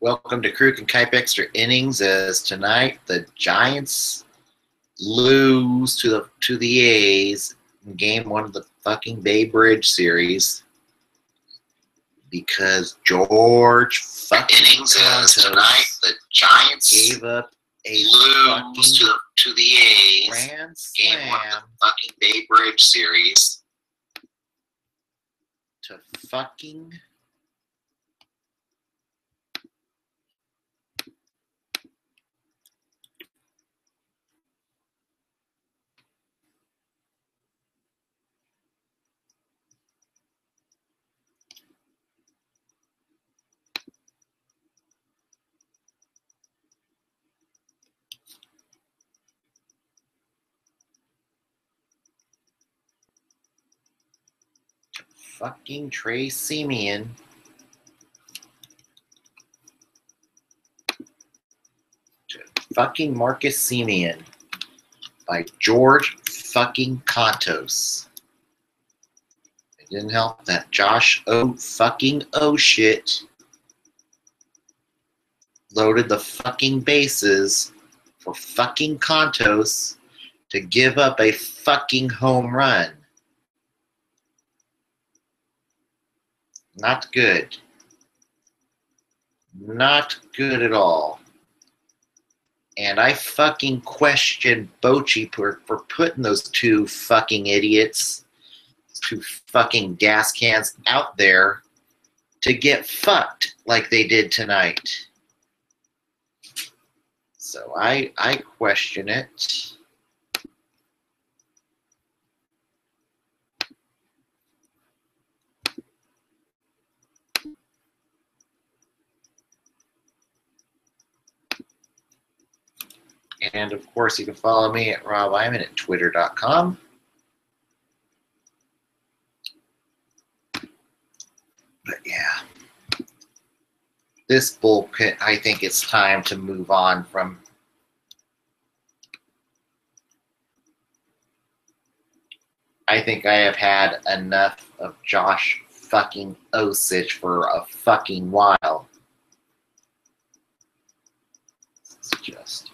Welcome to Kruk and Kuip Extra Innings. As tonight the Giants lose to the A's in Game 1 of the fucking Bay Bridge series because George fucking innings as tonight the Giants gave up a lose to the A's grand Game 1 of slam the fucking Bay Bridge series to fucking Trey Simeon to fucking Marcus Simeon by George fucking Contos. It didn't help that Josh O shit loaded the fucking bases for fucking Contos to give up a fucking home run. Not good. Not good at all. And I fucking question Bochy for putting those two fucking idiots, two fucking gas cans out there to get fucked like they did tonight. So I question it. And of course, you can follow me at Rob Iman at twitter.com. But yeah, this bullpen, I think it's time to move on from. I think I have had enough of Josh fucking Osich for a fucking while. It's just.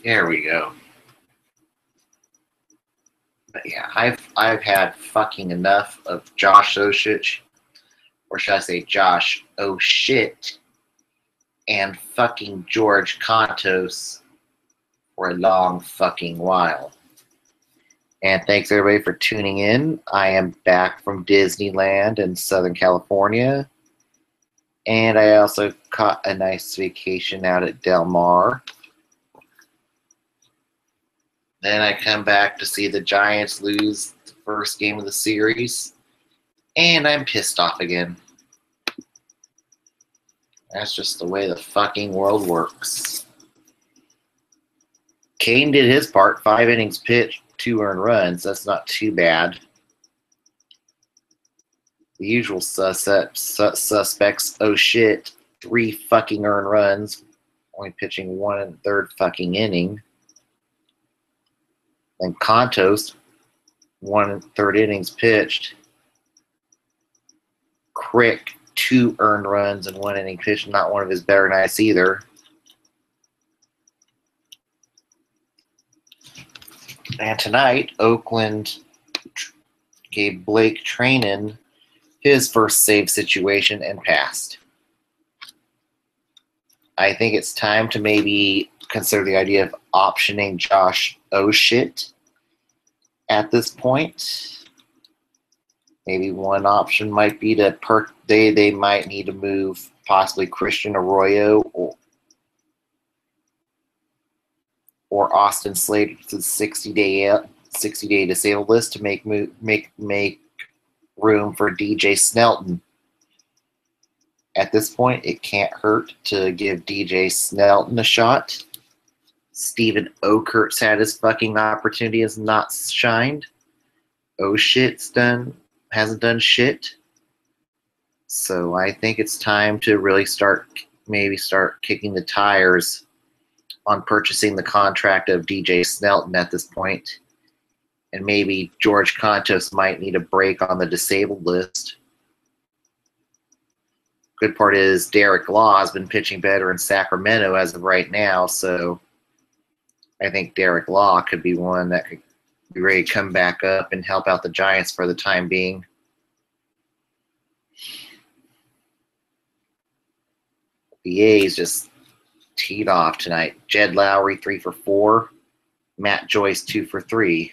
There we go. But yeah, I've had fucking enough of Josh Osich, or should I say Josh O'Shit, and fucking George Contos for a long fucking while. And thanks everybody for tuning in. I am back from Disneyland in Southern California. And I also caught a nice vacation out at Del Mar. Then I come back to see the Giants lose the first game of the series. And I'm pissed off again. That's just the way the fucking world works. Kane did his part. 5 innings pitched, 2 earned runs. That's not too bad. The usual suspects, oh shit, 3 fucking earned runs. Only pitching 1 1/3 fucking inning. Then Contos, 1 1/3 innings pitched. Crick, 2 earned runs and 1 inning pitched. Not one of his better nights either. And tonight, Oakland gave Blake Trainin his first save situation and passed. I think it's time to maybe consider the idea of optioning Josh O'Shit at this point. Maybe one option might be to they might need to move possibly Christian Arroyo or Austin Slater to the 60-day disabled list to make room for DJ Snelton. At this point, it can't hurt to give DJ Snelton a shot. Steven Okert's had his fucking opportunity, has not shined. Oh shit's hasn't done shit. So I think it's time to really start kicking the tires on purchasing the contract of DJ Snelton at this point. And maybe George Kontos might need a break on the disabled list. Good part is Derek Law has been pitching better in Sacramento as of right now, so I think Derek Law could be one that could be ready to come back up and help out the Giants for the time being. The A's just teed off tonight. Jed Lowry 3 for 4. Matt Joyce 2 for 3.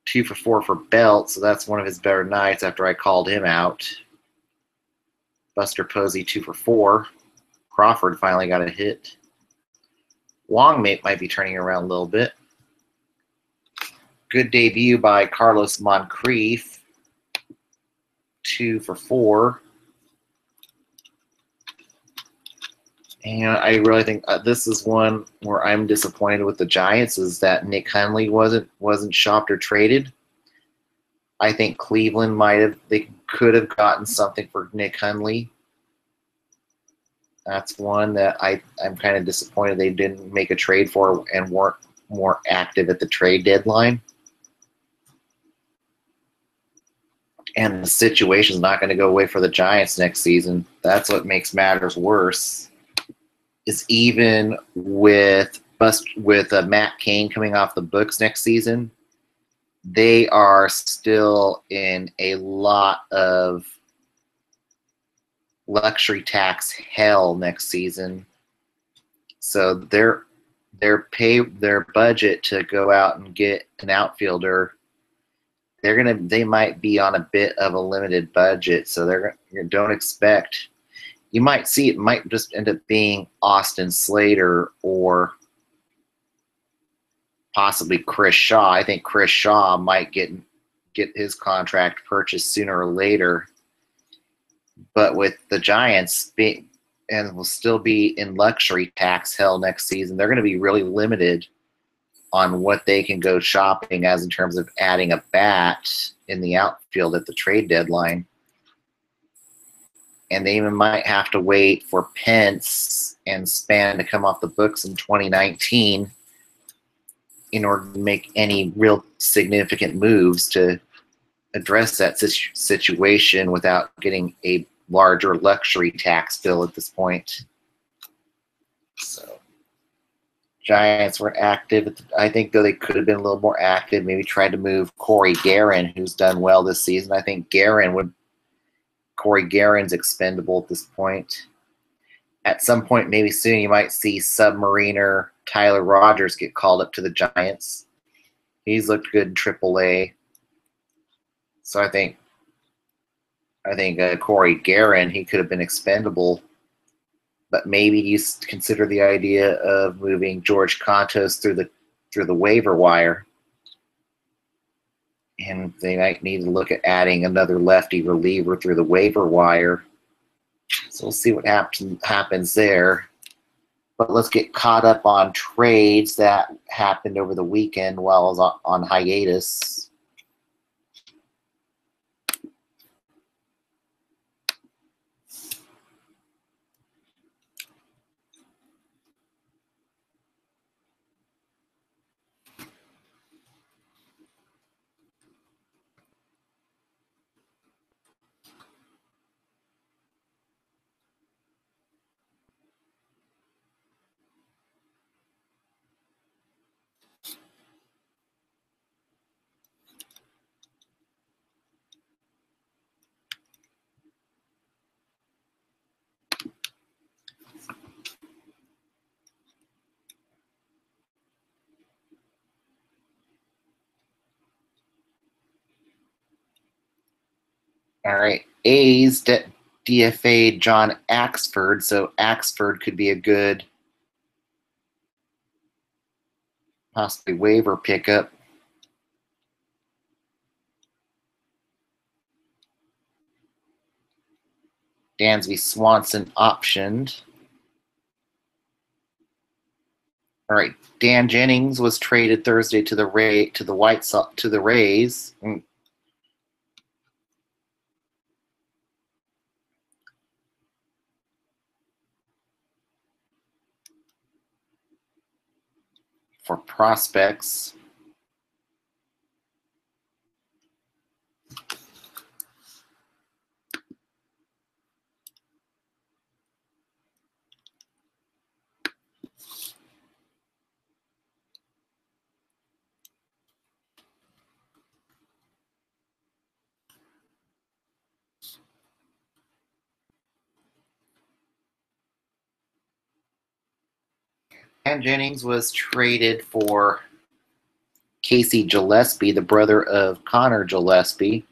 2 for 4 for Belt, so that's one of his better nights after I called him out. Buster Posey 2 for 4. Crawford finally got a hit. Wong might be turning around a little bit. Good debut by Carlos Moncrief. 2 for 4. And I really think this is one where I'm disappointed with the Giants, is that Nick Hundley wasn't shopped or traded. I think Cleveland they could have gotten something for Nick Hundley. That's one that I'm kind of disappointed they didn't make a trade for and weren't more active at the trade deadline. And the situation's not going to go away for the Giants next season. That's what makes matters worse. Is even with Matt Cain coming off the books next season, they are still in a lot of luxury tax hell next season. So their budget to go out and get an outfielder, they might be on a bit of a limited budget. So don't expect. You might see it might just end up being Austin Slater or possibly Chris Shaw. I think Chris Shaw might get his contract purchased sooner or later. But with the Giants will still be in luxury tax hell next season, they're going to be really limited on what they can go shopping as in terms of adding a bat in the outfield at the trade deadline. And they even might have to wait for Pence and Span to come off the books in 2019 in order to make any real significant moves to address that situation without getting a larger luxury tax bill at this point. So, Giants weren't active. I think though they could have been a little more active. Maybe tried to move Corey Guerin, who's done well this season. I think Corey Guerin's expendable at this point. At some point, maybe soon, you might see Submariner Tyler Rogers get called up to the Giants. He's looked good in AAA. So I think Corey Guerin, he could have been expendable. But maybe you consider the idea of moving George Kontos through the waiver wire. And they might need to look at adding another lefty reliever through the waiver wire. So we'll see what happens there. But let's get caught up on trades that happened over the weekend while I was on hiatus. All right, A's DFA John Axford, so Axford could be a good possibly waiver pickup. Dansby Swanson optioned. All right, Dan Jennings was traded Thursday to the Rays. For prospects. Dan Jennings was traded for Casey Gillespie, the brother of Connor Gillespie.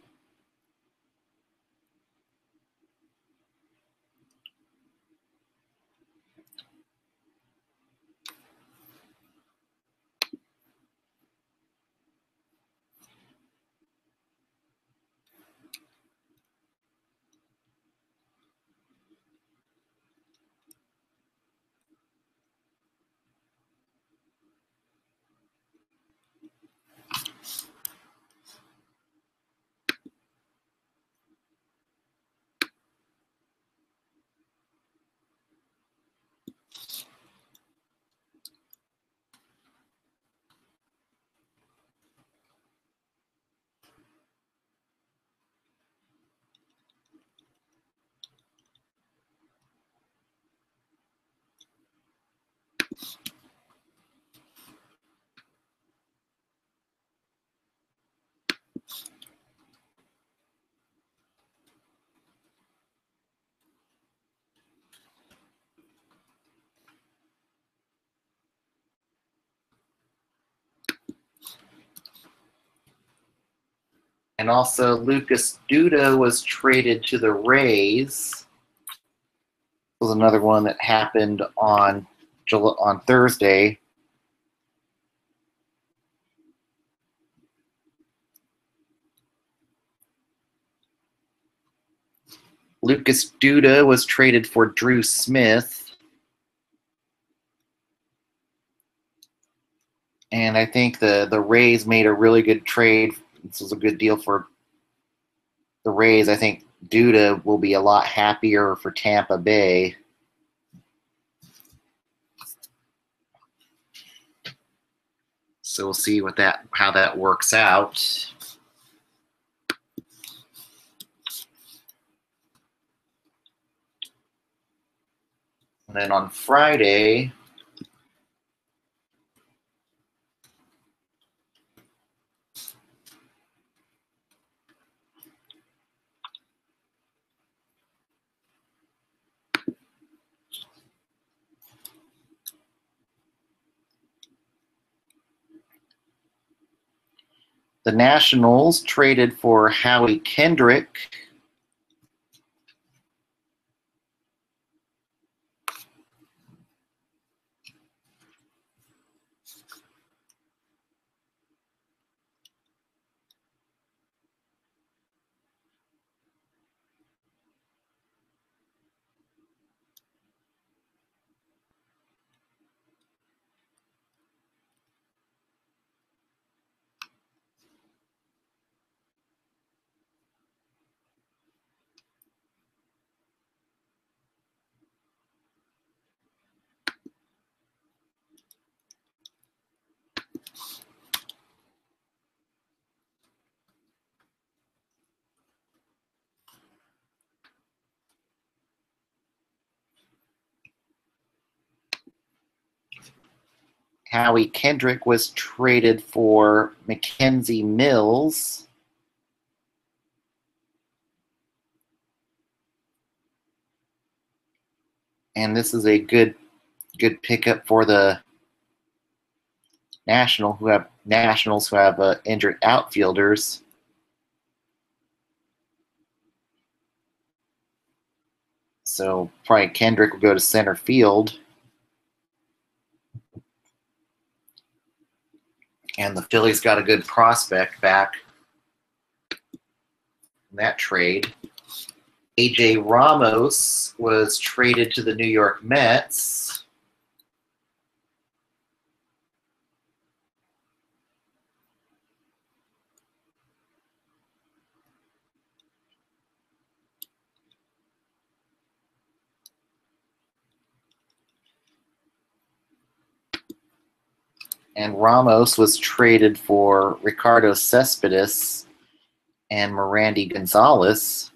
And also Lucas Duda was traded to the Rays. This was another one that happened on Thursday. Lucas Duda was traded for Drew Smith. And I think the Rays made a really good trade. This was a good deal for the Rays. I think Duda will be a lot happier for Tampa Bay. So we'll see how that works out. And then on Friday, the Nationals traded for Howie Kendrick. Howie Kendrick was traded for Mackenzie Mills. And this is a good pickup for the Nationals who have injured outfielders. So probably Kendrick will go to center field. And the Phillies got a good prospect back in that trade. AJ Ramos was traded to the New York Mets. And Ramos was traded for Ricardo Cespedes and Mirandy Gonzalez.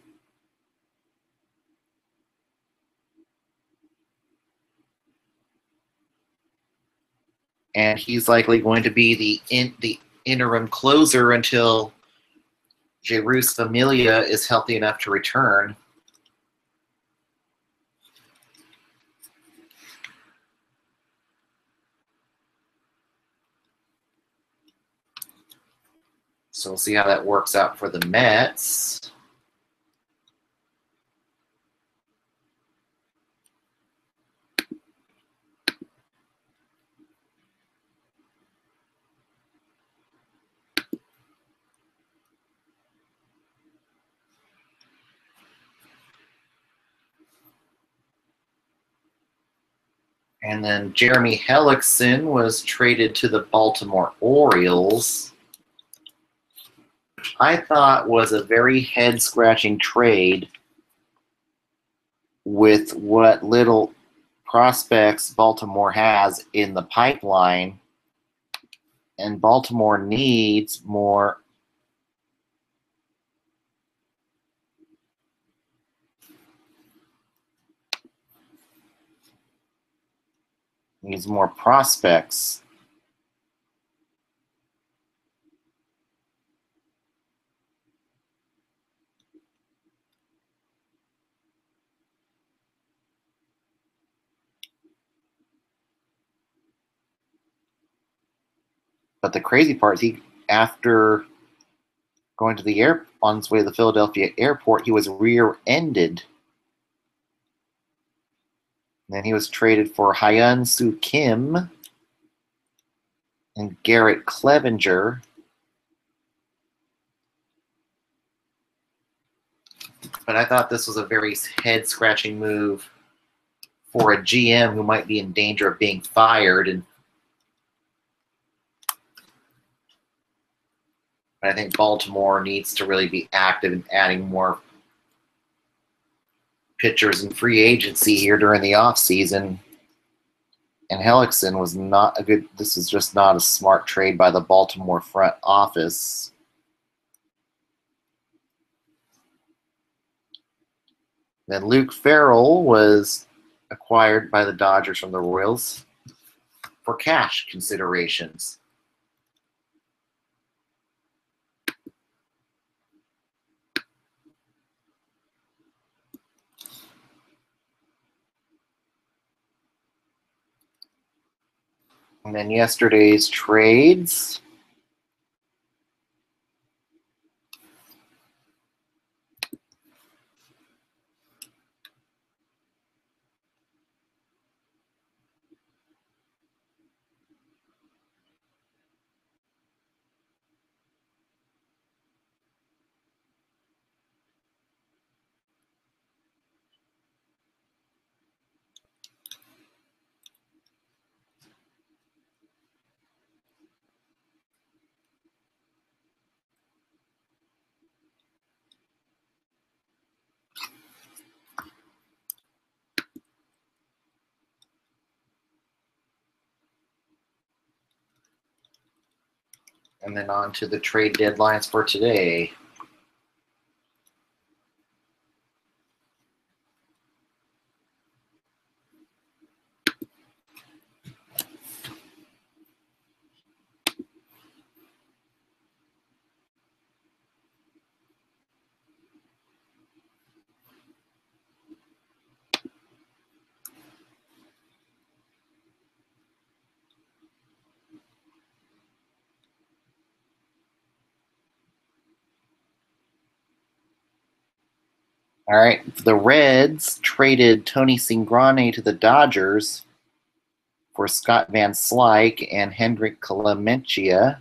And he's likely going to be the interim closer until Jerus Familia is healthy enough to return. So we'll see how that works out for the Mets. And then Jeremy Hellickson was traded to the Baltimore Orioles. I thought was a very head-scratching trade with what little prospects Baltimore has in the pipeline. And Baltimore needs more prospects. But the crazy part is after going to the on his way to the Philadelphia airport, he was rear-ended. Then he was traded for Hyun Soo Kim and Garrett Clevenger. But I thought this was a very head-scratching move for a GM who might be in danger of being fired. And I think Baltimore needs to really be active in adding more pitchers in free agency here during the offseason. And Hellickson was not a good, this is just not a smart trade by the Baltimore front office. Then Luke Farrell was acquired by the Dodgers from the Royals for cash considerations. And then yesterday's trades. And then on to the trade deadlines for today. All right, the Reds traded Tony Cingrani to the Dodgers for Scott Van Slyke and Hendrik Clemencia.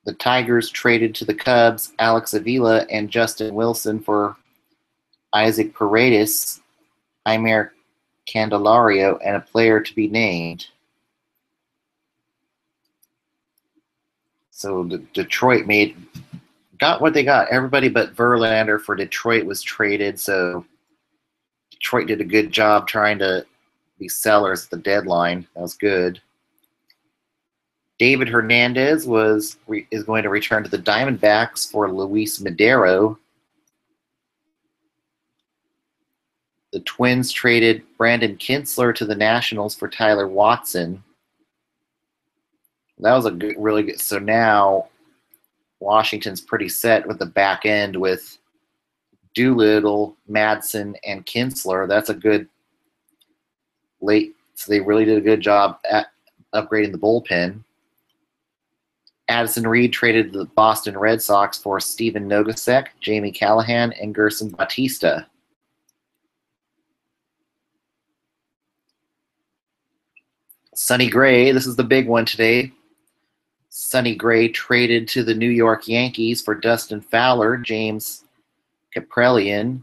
The Tigers traded to the Cubs Alex Avila and Justin Wilson for Isaac Paredes, Imer Candelario, and a player to be named. So Detroit got what they got. Everybody but Verlander for Detroit was traded, so Detroit did a good job trying to be sellers at the deadline. That was good. David Hernandez is going to return to the Diamondbacks for Luis Madero. The Twins traded Brandon Kintzler to the Nationals for Tyler Watson. That was really good. So now Washington's pretty set with the back end with Doolittle, Madsen, and Kintzler. That's a good late. So they really did a good job at upgrading the bullpen. Addison Reed traded the Boston Red Sox for Steven Nogasek, Jamie Callahan, and Gerson Bautista. Sonny Gray, this is the big one today. Sonny Gray traded to the New York Yankees for Dustin Fowler, James Kaprielian,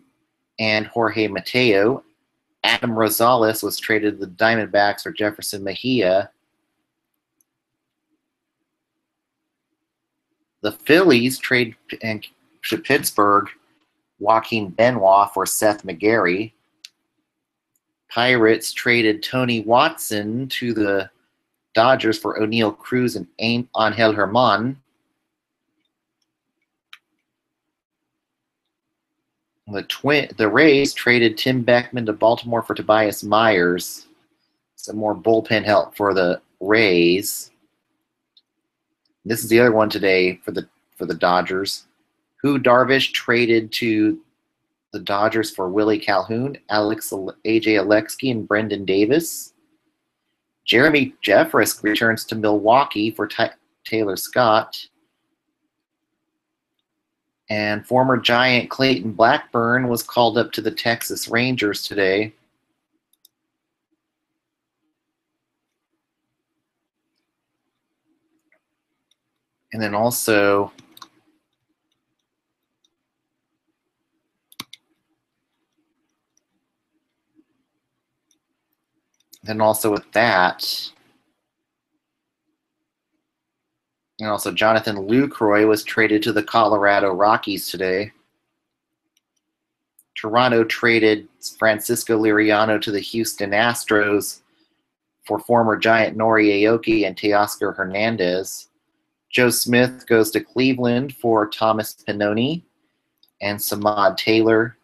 and Jorge Mateo. Adam Rosales was traded to the Diamondbacks for Jefferson Mejia. The Phillies trade to Pittsburgh Joaquin Benoit for Seth McGarry. Pirates traded Tony Watson to the Dodgers for O'Neal Cruz and Angel Herman. The Rays traded Tim Beckman to Baltimore for Tobias Myers. Some more bullpen help for the Rays. This is the other one today for the Dodgers. Yu Darvish traded to the Dodgers for Willie Calhoun, A.J. Alexy, and Brendan Davis. Jeremy Jeffress returns to Milwaukee for Taylor Scott. And former Giant Clayton Blackburn was called up to the Texas Rangers today. And then also with that, and also Jonathan Lucroy was traded to the Colorado Rockies today. Toronto traded Francisco Liriano to the Houston Astros for former Giant Nori Aoki and Teoscar Hernandez. Joe Smith goes to Cleveland for Thomas Pannone and Samad Taylor.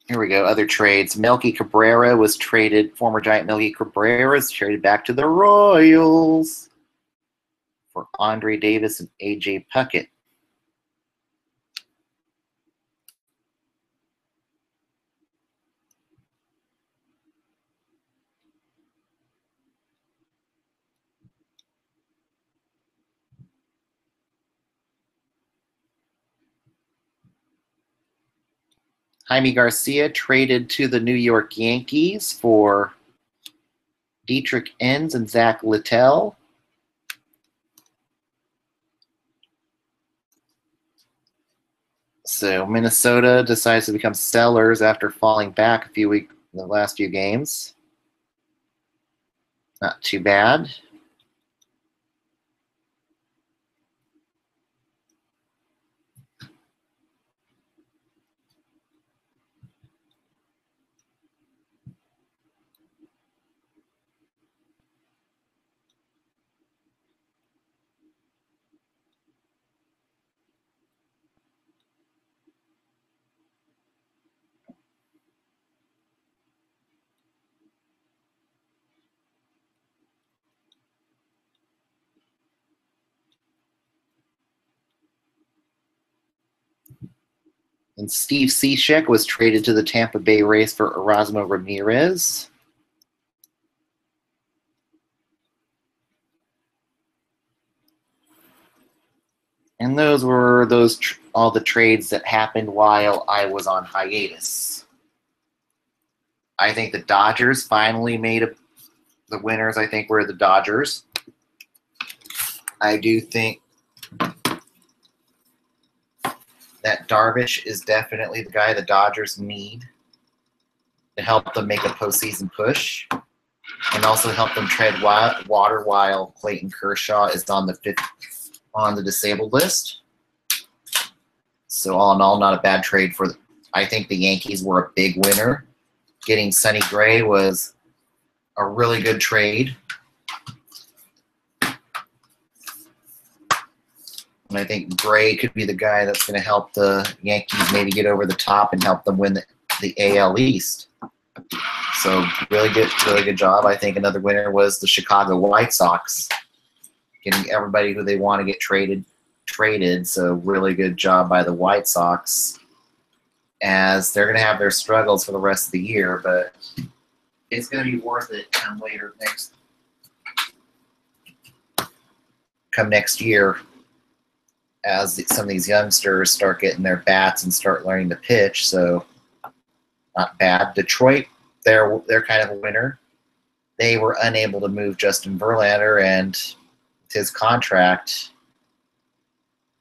Here we go, other trades. Melky Cabrera was traded, former Giant Melky Cabrera was traded back to the Royals for Andre Davis and A.J. Puckett. Jaime Garcia traded to the New York Yankees for Dietrich Enns and Zach Littell. So Minnesota decides to become sellers after falling back a few weeks in the last few games. Not too bad. And Steve Cishek was traded to the Tampa Bay Rays for Erasmo Ramirez. And those were all the trades that happened while I was on hiatus. I think the Dodgers finally made the winners, I think, were the Dodgers. I do think that Darvish is definitely the guy the Dodgers need to help them make a postseason push and also help them tread water while Clayton Kershaw is on the disabled list. So all in all, not a bad trade for. I think the Yankees were a big winner. Getting Sonny Gray was a really good trade. And I think Gray could be the guy that's going to help the Yankees maybe get over the top and help them win the AL East. So really good job. I think another winner was the Chicago White Sox, getting everybody who they want to get traded. So really good job by the White Sox, as they're going to have their struggles for the rest of the year, but it's going to be worth it come next year, as some of these youngsters start getting their bats and start learning to pitch. So not bad. Detroit, they're kind of a winner. They were unable to move Justin Verlander, and his contract,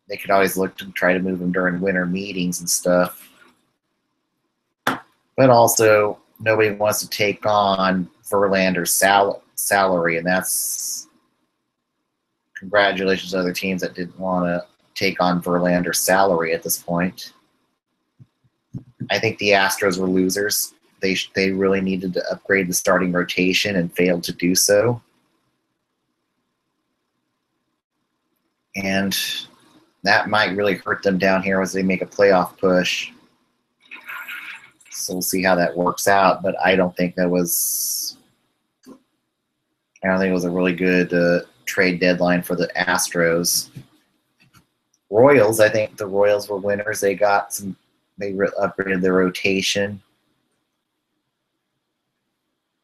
they could always look to try to move him during winter meetings and stuff. But also, nobody wants to take on Verlander's salary, and that's congratulations to other teams that didn't want to take on Verlander's salary at this point. I think the Astros were losers. They really needed to upgrade the starting rotation and failed to do so. And that might really hurt them down here as they make a playoff push. So we'll see how that works out. But I don't think it was a really good trade deadline for the Astros. Royals, I think the Royals were winners. They upgraded their rotation.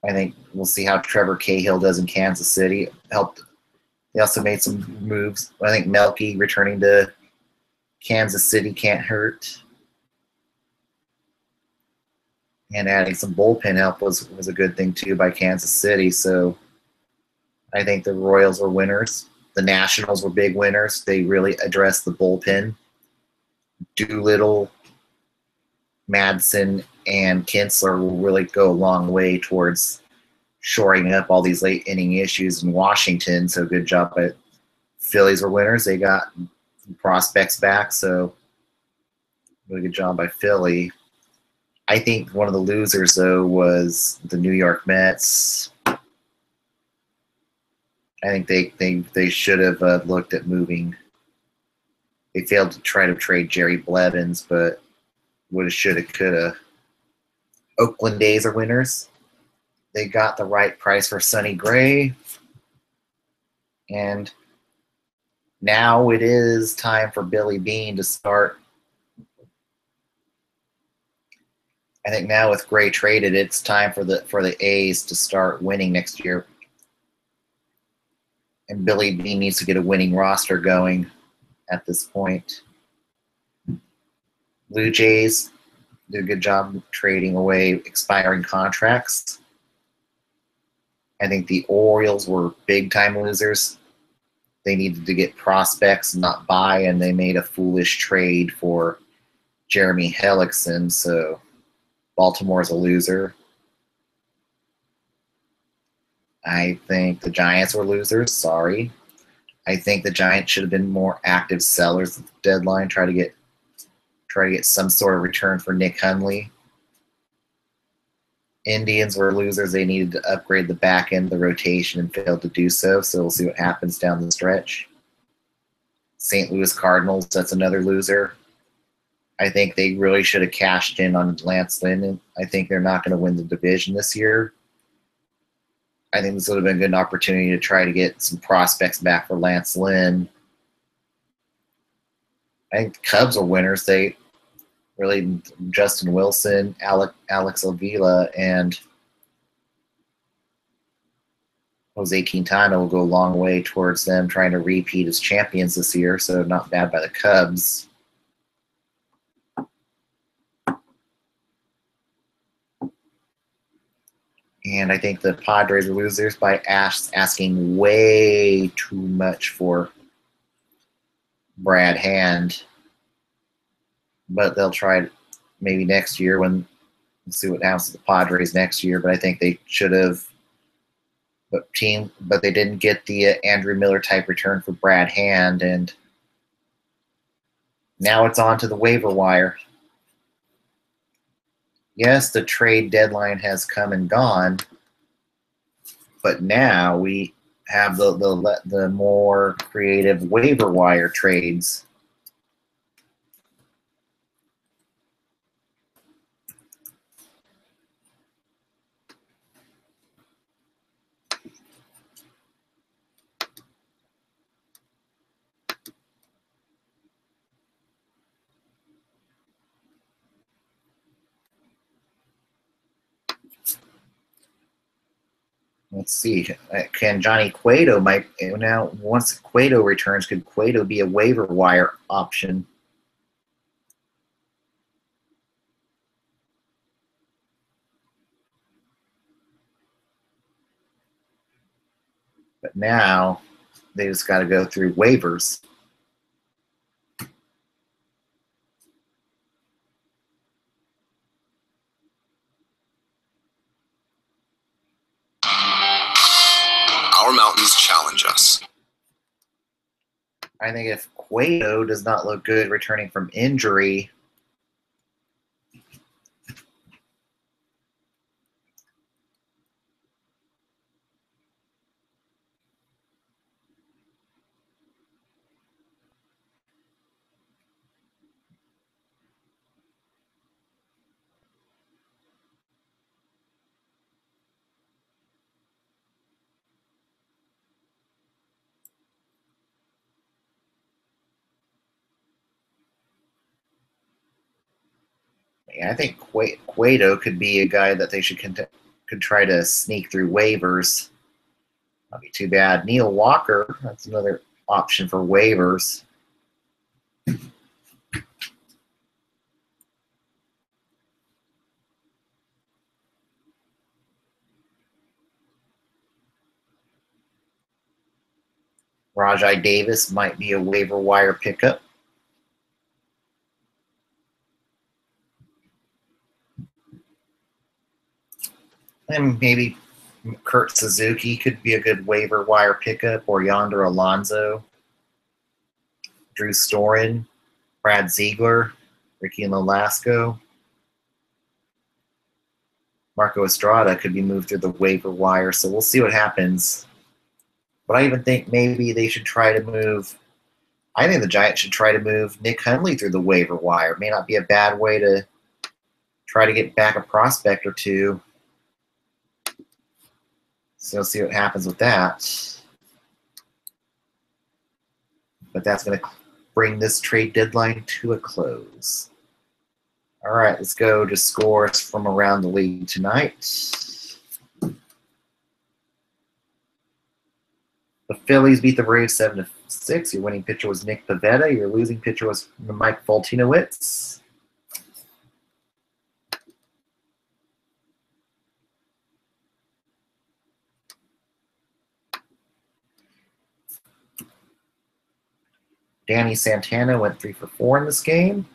I think we'll see how Trevor Cahill does in Kansas City. They also made some moves. I think Melky returning to Kansas City can't hurt. And adding some bullpen help was a good thing too by Kansas City. So I think the Royals were winners. The Nationals were big winners. They really addressed the bullpen. Doolittle, Madsen, and Kinsler will really go a long way towards shoring up all these late inning issues in Washington. So good job by Phillies were winners. They got prospects back. So really good job by Philly. I think one of the losers, though, was the New York Mets. I think they should have looked at moving. They failed to try to trade Jerry Blevins, but woulda, shoulda, coulda. Oakland A's are winners. They got the right price for Sonny Gray. And now it is time for Billy Beane to start. I think now with Gray traded, it's time for the A's to start winning next year. And Billy Beane needs to get a winning roster going at this point. Blue Jays did a good job trading away expiring contracts. I think the Orioles were big-time losers. They needed to get prospects, not buy, and they made a foolish trade for Jeremy Hellickson, so Baltimore's a loser. I think the Giants were losers. Sorry. I think the Giants should have been more active sellers at the deadline. Try to get some sort of return for Nick Hundley. Indians were losers. They needed to upgrade the back end of the rotation and failed to do so. So we'll see what happens down the stretch. St. Louis Cardinals, that's another loser. I think they really should have cashed in on Lance Lynn. I think they're not going to win the division this year. I think this would have been a good opportunity to try to get some prospects back for Lance Lynn. I think the Cubs are winners. They really, Justin Wilson, Alex Avila, and Jose Quintana will go a long way towards them trying to repeat as champions this year, so not bad by the Cubs. And I think the Padres are losers by asking way too much for Brad Hand. But they'll try it maybe next year when we'll see what happens to the Padres next year. But I think they should have. But they didn't get the Andrew Miller type return for Brad Hand, and now it's on to the waiver wire. Yes, the trade deadline has come and gone, but now we have the more creative waiver wire trades. Let's see. Can Johnny Cueto now once Cueto returns? Could Cueto be a waiver wire option? But now they just got to go through waivers. Our mountains challenge us. I think if Cueto does not look good returning from injury, I think Cueto could be a guy that they could try to sneak through waivers. Not be too bad. Neil Walker, that's another option for waivers. Rajai Davis might be a waiver wire pickup. And maybe Kurt Suzuki could be a good waiver wire pickup, or Yonder Alonso, Drew Storen, Brad Ziegler, Ricky Nolasco. Marco Estrada could be moved through the waiver wire, so we'll see what happens. But I even think maybe they should try to move. I think the Giants should try to move Nick Hundley through the waiver wire. May not be a bad way to try to get back a prospect or two. So we'll see what happens with that. But that's going to bring this trade deadline to a close. All right, let's go to scores from around the league tonight. The Phillies beat the Braves 7-6. Your winning pitcher was Nick Pivetta. Your losing pitcher was Mike Foltynewicz. Danny Santana went 3 for 4 in this game.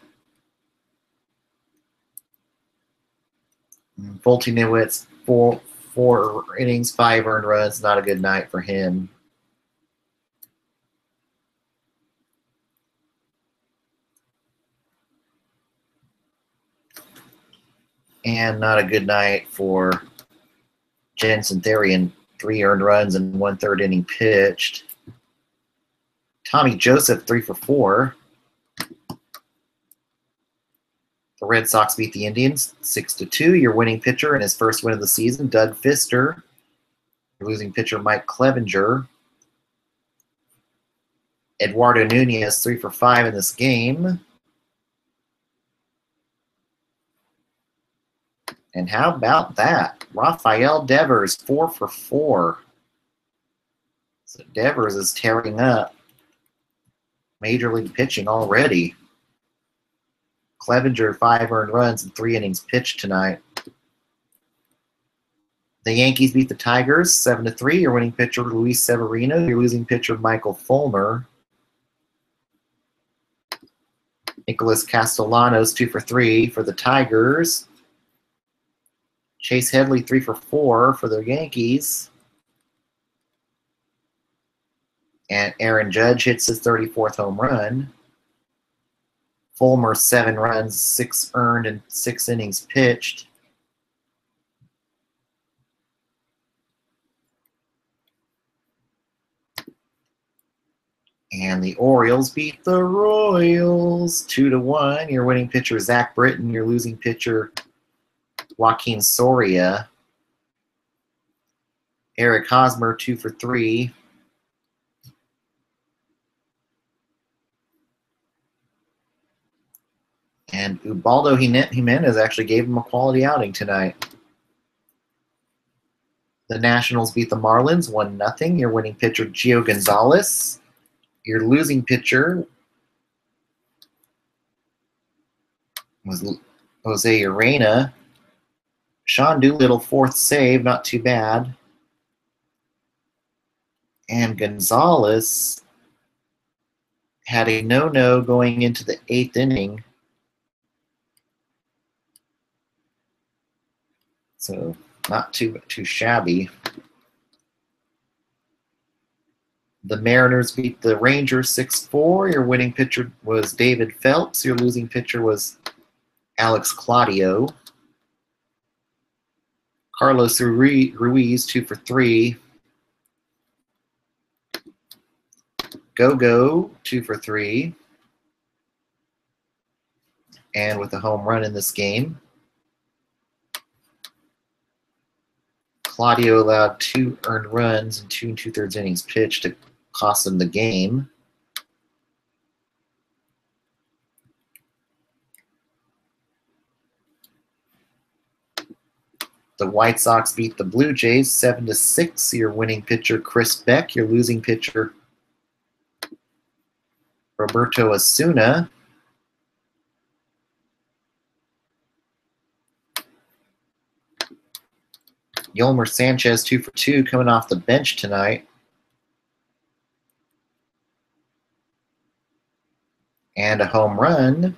Foltynewicz, four innings, 5 earned runs. Not a good night for him. And not a good night for Jensen Therian, 3 earned runs and 1/3 inning pitched. Tommy Joseph, 3 for 4. The Red Sox beat the Indians 6-2. Your winning pitcher in his first win of the season, Doug Fister. Your losing pitcher, Mike Clevenger. Eduardo Nunez, 3 for 5 in this game. And how about that? Rafael Devers, 4 for 4. So Devers is tearing up Major League pitching already. Clevenger, 5 earned runs and 3 innings pitched tonight. The Yankees beat the Tigers 7-3. Your winning pitcher, Luis Severino. Your losing pitcher, Michael Fulmer. Nicholas Castellanos 2-for-3 for the Tigers. Chase Headley 3-for-4 for the Yankees. And Aaron Judge hits his 34th home run. Fulmer 7 runs, 6 earned, and 6 innings pitched. And the Orioles beat the Royals 2-1. Your winning pitcher, Zach Britton. Your losing pitcher, Joaquin Soria. Eric Hosmer 2-for-3. And Ubaldo Jimenez actually gave him a quality outing tonight. The Nationals beat the Marlins 1-0. Your winning pitcher, Gio Gonzalez. Your losing pitcher was Jose Urena. Sean Doolittle, 4th save, not too bad. And Gonzalez had a no-no going into the 8th inning. So not too shabby. The Mariners beat the Rangers 6-4. Your winning pitcher was David Phelps. Your losing pitcher was Alex Claudio. Carlos Ruiz 2-for-3. Go 2-for-3. And with a home run in this game. Claudio allowed 2 earned runs and 2 2/3 innings pitched to cost him the game. The White Sox beat the Blue Jays 7-6. Your winning pitcher, Chris Beck. Your losing pitcher, Roberto Osuna. Yolmer Sanchez 2-for-2 coming off the bench tonight. And a home run.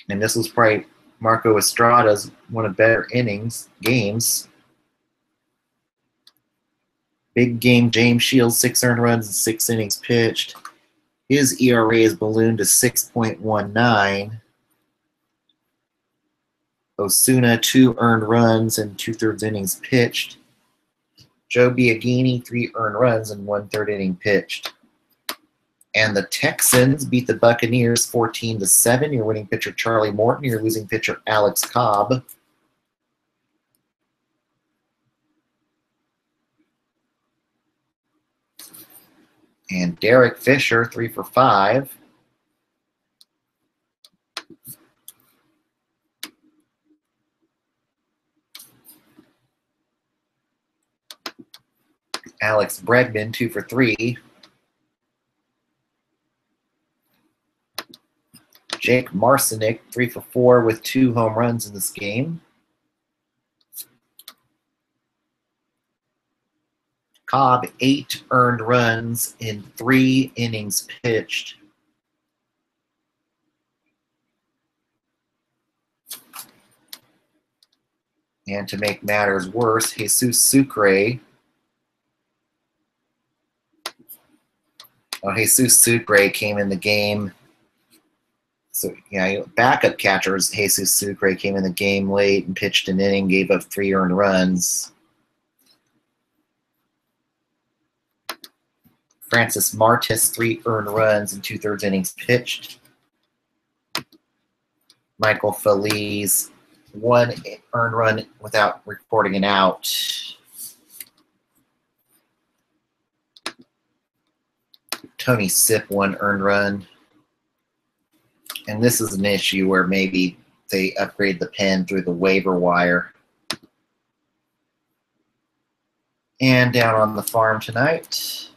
And this was probably Marco Estrada's one of better games. Big game, James Shields, 6 earned runs and 6 innings pitched. His ERA is ballooned to 6.19. Osuna, 2 earned runs and 2/3 innings pitched. Joe Biagini, 3 earned runs and 1/3 inning pitched. And the Texans beat the Buccaneers 14-7. Your winning pitcher, Charlie Morton. Your losing pitcher, Alex Cobb. And Derek Fisher, 3-for-5. Alex Bregman, 2-for-3. Jake Marcinick, 3-for-4 with 2 home runs in this game. Cobb, 8 earned runs in 3 innings pitched. And to make matters worse, Jesus Sucre. Jesus Sucre came in the game. So, yeah, backup catchers, Jesus Sucre came in the game late and pitched an inning, gave up 3 earned runs. Francis Martis, 3 earned runs and 2/3 innings pitched. Michael Feliz, 1 earned run without recording an out. Tony Sipp, 1 earned run. And this is an issue where maybe they upgrade the pen through the waiver wire. And down on the farm tonight,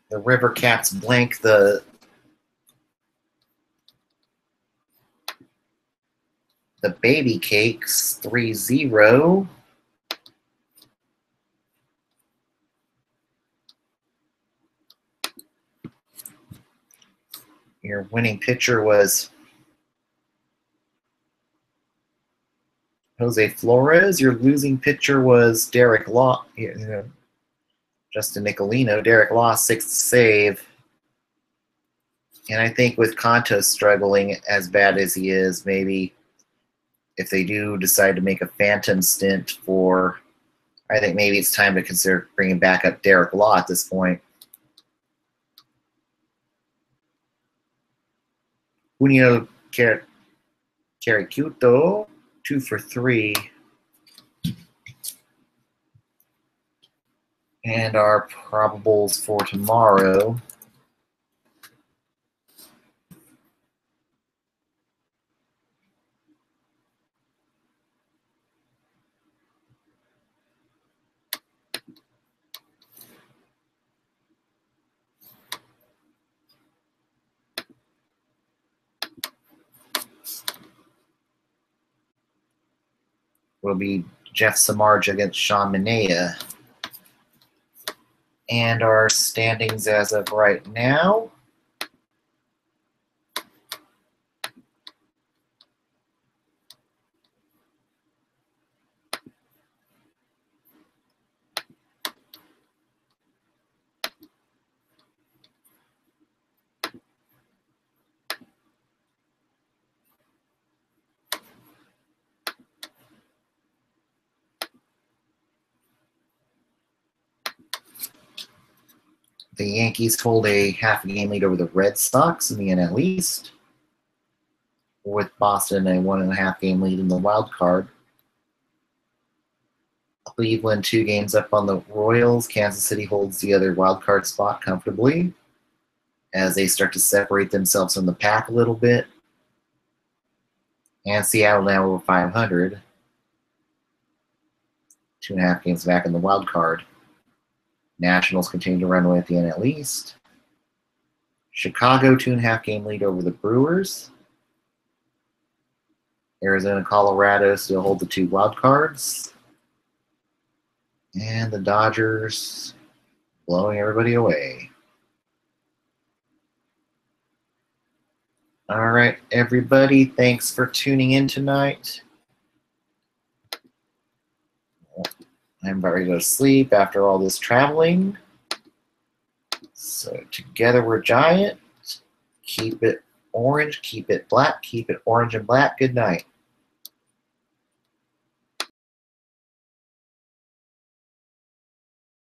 The River Cats blank the Baby Cakes 3-0. Your winning pitcher was Jose Flores. Your losing pitcher was Derek Law. Justin Nicolino. Derek Law, 6th save. And I think with Contos struggling as bad as he is, maybe if they do decide to make a phantom stint for, I think maybe it's time to consider bringing back up Derek Law at this point. Junio Caricuto, 2 for 3. And our probables for tomorrow. Will be Jeff Samardzija against Sean Minaya. And our standings as of right now. The Yankees hold a half-game lead over the Red Sox in the NL East, with Boston a 1.5-game lead in the wild card. Cleveland 2 games up on the Royals. Kansas City holds the other wild card spot comfortably as they start to separate themselves from the pack a little bit. And Seattle now over 500. 2.5 games back in the wild card. Nationals continue to run away at the NL East. Chicago 2.5-game lead over the Brewers. Arizona, Colorado still hold the 2 wild cards. And the Dodgers blowing everybody away. All right, everybody, thanks for tuning in tonight. I'm about ready to go to sleep after all this traveling. So together we're giant. Keep it orange, keep it black, keep it orange and black. Good night.